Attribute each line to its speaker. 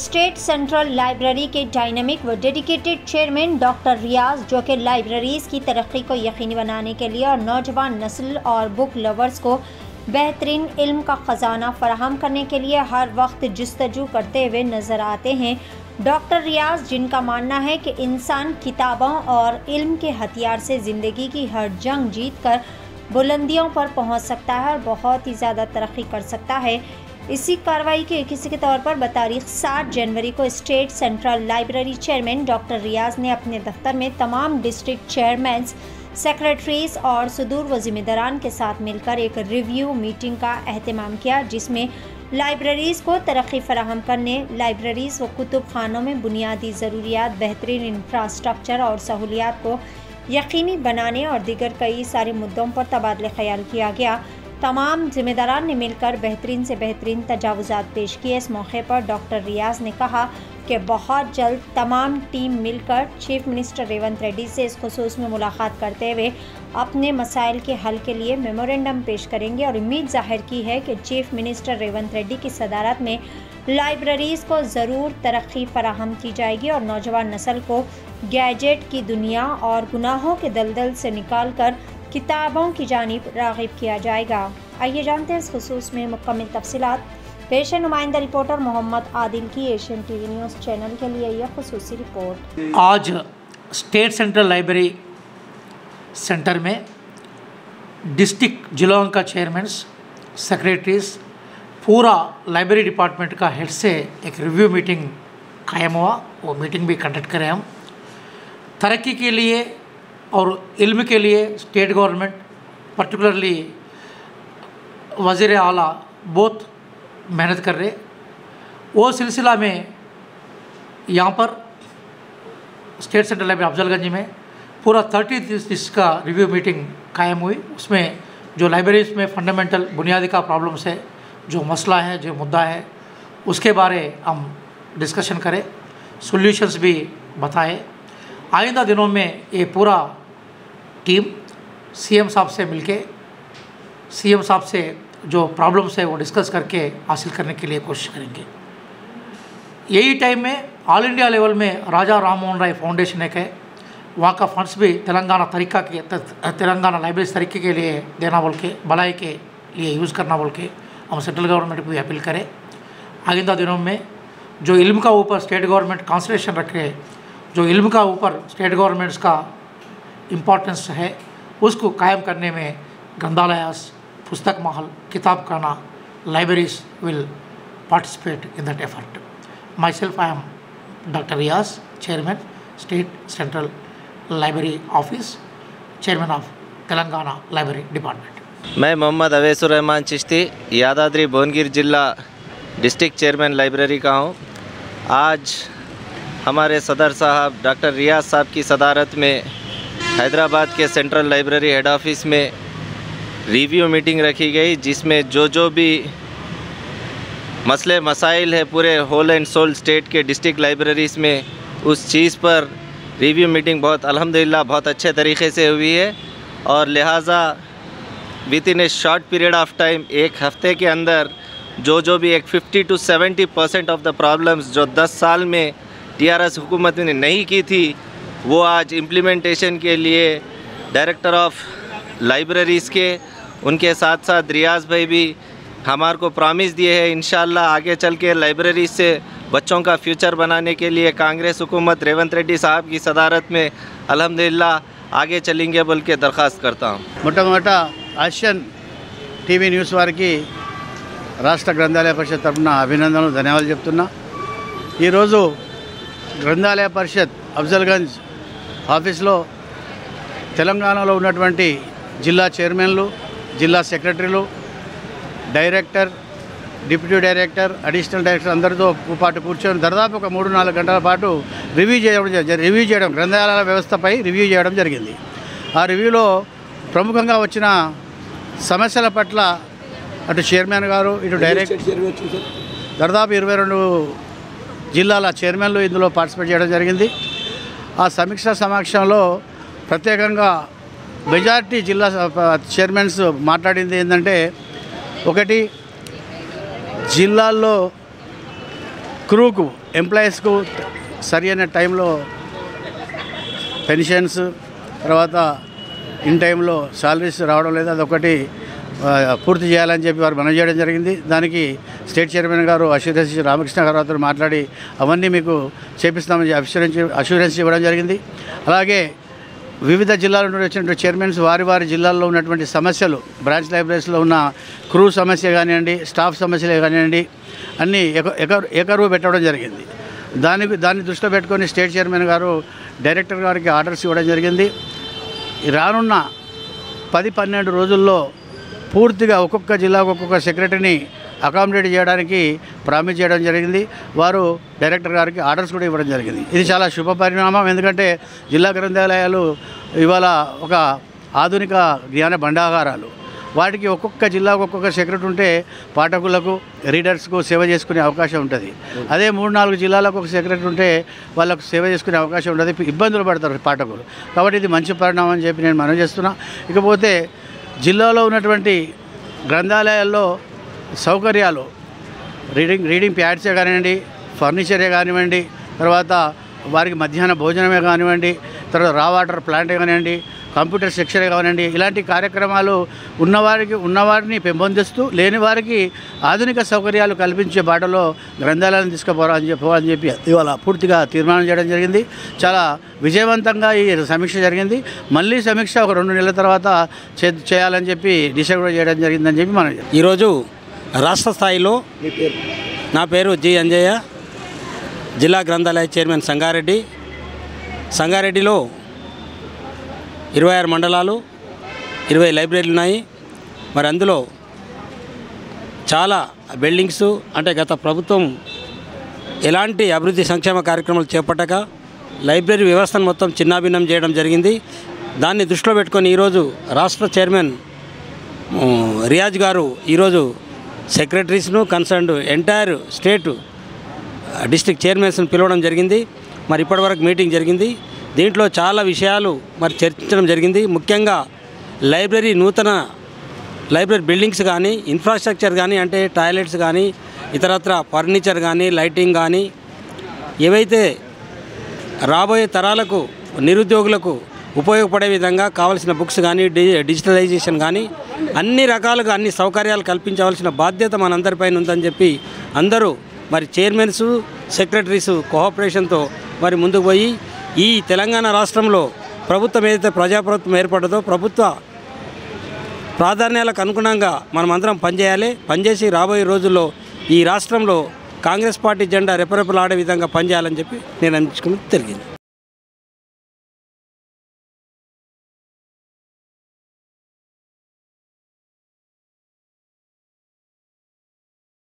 Speaker 1: State central library के dynamic व dedicated chairman doctor रियाज, जो कि लाइब्रेरीज़ की तरक्की को यकीनी बनाने के लिए और नौजवान नस्ल और बुक लवर्स को बेहतरीन इल्म का ख़जाना फराहम करने के लिए हर वक्त जस्तजू करते हुए नज़र आते हैं। डॉक्टर रियाज, जिनका मानना है कि इंसान किताबों और इल्म के हथियार से ज़िंदगी की हर जंग जीत कर बुलंदियों पर पहुंच सकता है और बहुत ही ज़्यादा तरक्की कर सकता है। इसी कार्रवाई के एक हिस्से के तौर पर बतारीख 7 जनवरी को state central library chairman doctor Riyaz ने अपने दफ्तर में तमाम डिस्ट्रिक्ट चेयरमैन्स, सेक्रेटरीज और सुदूर व ज़िम्मेदारान के साथ मिलकर एक रिव्यू मीटिंग का एहतमाम किया, जिसमें लाइब्रेरीज़ को तरक्की फराहम करने, लाइब्रेरीज़ व कुतुब खानों में बुनियादी ज़रूरियात, बेहतरीन इंफ्रास्ट्रक्चर और सहूलियात को यकीनी बनाने और दीगर कई सारे मुद्दों पर तबादला ख्याल किया गया। तमाम ज़िम्मेदारान ने मिलकर बेहतरीन से बेहतरीन तजावुज़ात पेश किए। इस मौके पर डॉक्टर रियाज ने कहा कि बहुत जल्द तमाम टीम मिलकर चीफ मिनिस्टर रेवंत रेड्डी से इस खुसूस में मुलाकात करते हुए अपने मसाइल के हल के लिए मेमोरेंडम पेश करेंगे और उम्मीद जाहिर की है कि चीफ मिनिस्टर रेवंत रेड्डी की सदारत में लाइब्रेरीज़ को ज़रूर तरक्की फराहम की जाएगी और नौजवान नस्ल को गैजेट की दुनिया और गुनाहों के दलदल से निकाल कर किताबों की जानिब राग़िब किया जाएगा। आइए जानते हैं इस खुसूस में मुकम्मल तफसीलात। पेश है नुमाइंदा रिपोर्टर मोहम्मद आदिल की एशियन टीवी न्यूज़ चैनल के लिए यह खुसूसी रिपोर्ट।
Speaker 2: आज स्टेट सेंट्रल लाइब्रेरी सेंटर में डिस्ट्रिक्ट जिलों का चेयरमैन, सेक्रेटरीज, पूरा लाइब्रेरी डिपार्टमेंट का हेड से एक रिव्यू मीटिंग कायम हुआ। वो मीटिंग भी कंडक्ट करें हम। तरक्की के लिए और इल्म के लिए स्टेट गवर्नमेंट, पर्टिकुलरली वज़ीर आला बहुत मेहनत कर रहे। वो सिलसिला में यहाँ पर स्टेट सेंट्रल लाइब्रेरी अफजलगंज में पूरा 30 का रिव्यू मीटिंग कायम हुई। उसमें जो लाइब्रेरीज में फंडामेंटल बुनियादी का प्रॉब्लम्स है, जो मसला है, जो मुद्दा है, उसके बारे हम डिस्कशन करें, सॉल्यूशंस भी बताए। आइंदा दिनों में ये पूरा टीम सीएम साहब से मिलके सीएम साहब से जो प्रॉब्लम्स है वो डिस्कस करके हासिल करने के लिए कोशिश करेंगे। यही टाइम में ऑल इंडिया लेवल में राजा राम मोहन राय फाउंडेशन एक है, वहाँ का फंड्स भी तेलंगाना लाइब्रेरी तरीके के लिए देना बोल के, भलाई के लिए यूज़ करना बोल के हम सेंट्रल गवर्नमेंट को भी अपील करें। आइंदा दिनों में जो इल्म का ऊपर स्टेट गवर्नमेंट कॉन्संट्रेशन रखे, जो इल्म का ऊपर स्टेट गवर्नमेंट्स का इम्पोर्टेंस है, उसको कायम करने में ग्रंथालयास, पुस्तक महल, किताब खाना, libraries will participate in that effort. Myself, I am Dr. Riaz, Chairman, State Central Library Office, Chairman of Telangana Library Department.
Speaker 3: मैं मोहम्मद अवैसुर रहमान चिश्ती, यादाद्री भुवनगिर जिला डिस्ट्रिक्ट चेयरमैन लाइब्रेरी का हूँ। आज हमारे सदर साहब डॉक्टर रियाज साहब की सदारत में हैदराबाद के सेंट्रल लाइब्रेरी हेड ऑफिस में रिव्यू मीटिंग रखी गई, जिसमें जो भी मसले मसाइल है पूरे होल एंड सोल स्टेट के डिस्ट्रिक्ट लाइब्रेरीज़ में, उस चीज़ पर रिव्यू मीटिंग बहुत अल्हम्दुलिल्लाह बहुत अच्छे तरीके से हुई है। और लिहाजा with in A short period of time, एक हफ्ते के अंदर जो भी एक 50 to 70% ऑफ द प्रॉब्लम्स जो 10 साल में टीआरएस हुकूमत ने नहीं की थी, वो आज इम्प्लीमेंटेशन के लिए डायरेक्टर ऑफ लाइब्रेरीज़ के उनके साथ साथ रियाज भाई भी हमारे को प्रॉमिस दिए हैं इंशाल्लाह आगे चल के लाइब्रेरी से बच्चों का फ्यूचर बनाने के लिए कांग्रेस हुकूमत रेवंत रेड्डी साहब की सदारत में अल्हम्दुलिल्लाह आगे चलेंगे बोल के दरख्वास्त करता हूँ।
Speaker 4: మొట్టమొదట ఆసియన్ టీవీ న్యూస్ వారికి రాష్ట్ర గ్రంథాలయ పరిషత్ తరఫున అభినందనలు, ధన్యవాదాలు చెప్తున్నా। ఈరోజు గ్రంథాలయ పరిషత్ అఫ్జల్గంజ్ ఆఫీస్లో తెలంగాణలో ఉన్నటువంటి జిల్లా చైర్మన్లు, జిల్లా సెక్రటరీలు, director, deputy director, additional director అందరితో పాటు కూర్చొని దాదాపు ఒక 3-4 గంటల పాటు రివ్యూ చేయడం గ్రంథాలయాల వ్యవస్థపై రివ్యూ చేయడం జరిగింది। ఆ రివ్యూలో ప్రముఖంగా వచ్చిన సమస్యల పట్ల అటు చైర్మన్ గారు, ఇటు డైరెక్టర్ దాదాపు 22 జిల్లాల చైర్మన్లు ఇందులో పార్టిసిపేట్ చేయడం జరిగింది। ఆ సమీక్ష సమావేశంలో ప్రత్యేకంగా మెజారిటీ జిల్లా చైర్మన్స్ మాట్లాడింది ఏంటంటే, ఒకటి జిల్లాల్లో క్రూకు ఎంప్లాయీస్కు సరి అయిన టైంలో పెన్షన్స్, తర్వాత ఇన్ టైంలో శాలరీస్ రావడం లేదు. అదొకటి పూర్తి చేయాలని చెప్పి వారు మనవి చేయడం జరిగింది. దానికి స్టేట్ చైర్మన్ గారు అష్యూరెన్స్ రామకృష్ణ గారితో మాట్లాడి అవన్నీ మీకు చేపిస్తామని అష్యూరెన్స్ ఇవ్వడం జరిగింది. అలాగే వివిధ జిల్లాల నుండి వచ్చినటువంటి చైర్మన్స్ వారి జిల్లాల్లో ఉన్నటువంటి సమస్యలు, బ్రాంచ్ లైబ్రరీస్లో ఉన్న క్రూ సమస్య కానివ్వండి, స్టాఫ్ సమస్యలే కానివ్వండి, అన్నీ ఏకరువు పెట్టడం జరిగింది. దాన్ని దృష్టిలో పెట్టుకొని స్టేట్ చైర్మన్ గారు డైరెక్టర్ గారికి ఆర్డర్స్ ఇవ్వడం జరిగింది. రానున్న 10-12 రోజుల్లో పూర్తిగా ఒక్కొక్క జిల్లాకు ఒక్కొక్క సెక్రటరీని అకామిడేట్ చేయడానికి ప్రామిస్ చేయడం జరిగింది. వారు డైరెక్టర్ గారికి ఆర్డర్స్ కూడా ఇవ్వడం జరిగింది. ఇది చాలా శుభ పరిణామం. ఎందుకంటే జిల్లా గ్రంథాలయాలు ఇవాళ ఒక ఆధునిక జ్ఞాన భండాగారాలు. వాటికి ఒక్కొక్క జిల్లాకు ఒక్కొక్క సెక్రటరీ ఉంటే పాఠకులకు, రీడర్స్కు సేవ చేసుకునే అవకాశం ఉంటుంది. అదే 3-4 జిల్లాలకు ఒక సెక్రటరీ ఉంటే వాళ్ళకు సేవ చేసుకునే అవకాశం ఉంటుంది, ఇబ్బందులు పడతారు పాఠకులు. కాబట్టి ఇది మంచి పరిణామం అని చెప్పి నేను మనవి చేస్తున్నా. ఇకపోతే జిల్లాలో ఉన్నటువంటి గ్రంథాలయాల్లో సౌకర్యాలు, రీడింగ్ ప్యాడ్సే కానివ్వండి, ఫర్నిచరే కానివ్వండి, తర్వాత వారికి మధ్యాహ్న భోజనమే కానివ్వండి, తర్వాత రా వాటర్ ప్లాంటే కానివ్వండి, కంప్యూటర్ సెక్షనే కానివ్వండి, ఇలాంటి కార్యక్రమాలు ఉన్నవారిని పెంపొందిస్తూ లేని వారికి ఆధునిక సౌకర్యాలు కల్పించే బాటలో గ్రంథాలయాలను తీసుకుపోవాలని చెప్పి ఇవాళ పూర్తిగా తీర్మానం చేయడం జరిగింది. చాలా విజయవంతంగా ఈ సమీక్ష జరిగింది. మళ్ళీ సమీక్ష ఒక 2 నెలల తర్వాత చేయాలని చెప్పి డిసైడ్ కూడా చేయడం జరిగిందని చెప్పి మనం
Speaker 5: ఈరోజు రాష్ట్ర స్థాయిలో నా పేరు జి అంజయ్య, జిల్లా గ్రంథాలయ చైర్మన్ సంగారెడ్డిలో 26 మండలాలు, 20 లైబ్రరీలు ఉన్నాయి. మరి అందులో చాలా బిల్డింగ్స్, అంటే గత ప్రభుత్వం ఎలాంటి అభివృద్ధి సంక్షేమ కార్యక్రమాలు చేపట్టక లైబ్రరీ వ్యవస్థను మొత్తం చిన్నాభిన్నం చేయడం జరిగింది. దాన్ని దృష్టిలో పెట్టుకొని ఈరోజు రాష్ట్ర చైర్మన్ రియాజ్ గారు ఈరోజు సెక్రటరీస్ను, కన్సర్న్డ్ ఎంటైర్ స్టేట్ డిస్ట్రిక్ట్ చైర్మన్స్ను పిలవడం జరిగింది. మరి ఇప్పటివరకు మీటింగ్ జరిగింది. దీంట్లో చాలా విషయాలు మరి చర్చించడం జరిగింది. ముఖ్యంగా నూతన లైబ్రరీ బిల్డింగ్స్ కానీ, ఇన్ఫ్రాస్ట్రక్చర్ కానీ, అంటే టాయిలెట్స్ కానీ, ఇతరత్ర ఫర్నిచర్ కానీ, లైటింగ్ కానీ, ఏవైతే రాబోయే తరాలకు, నిరుద్యోగులకు ఉపయోగపడే విధంగా కావాల్సిన బుక్స్ కానీ, డిజిటలైజేషన్ కానీ అన్ని రకాలుగా అన్ని సౌకర్యాలు కల్పించవలసిన బాధ్యత మనందరిపైన ఉందని చెప్పి అందరూ మరి చైర్మన్స్, సెక్రటరీస్ కోఆపరేషన్తో మరి ముందుకు పోయి ఈ తెలంగాణ రాష్ట్రంలో ప్రభుత్వం ఏదైతే ప్రజాప్రభుత్వం ఏర్పడ్డదో ప్రభుత్వ ప్రాధాన్యాలకు అనుగుణంగా మనమందరం పనిచేసి రాబోయే రోజుల్లో ఈ రాష్ట్రంలో కాంగ్రెస్ పార్టీ జెండా రెపరెపలాడే విధంగా పనిచేయాలని చెప్పి నేను అందించుకుని తెలియదు.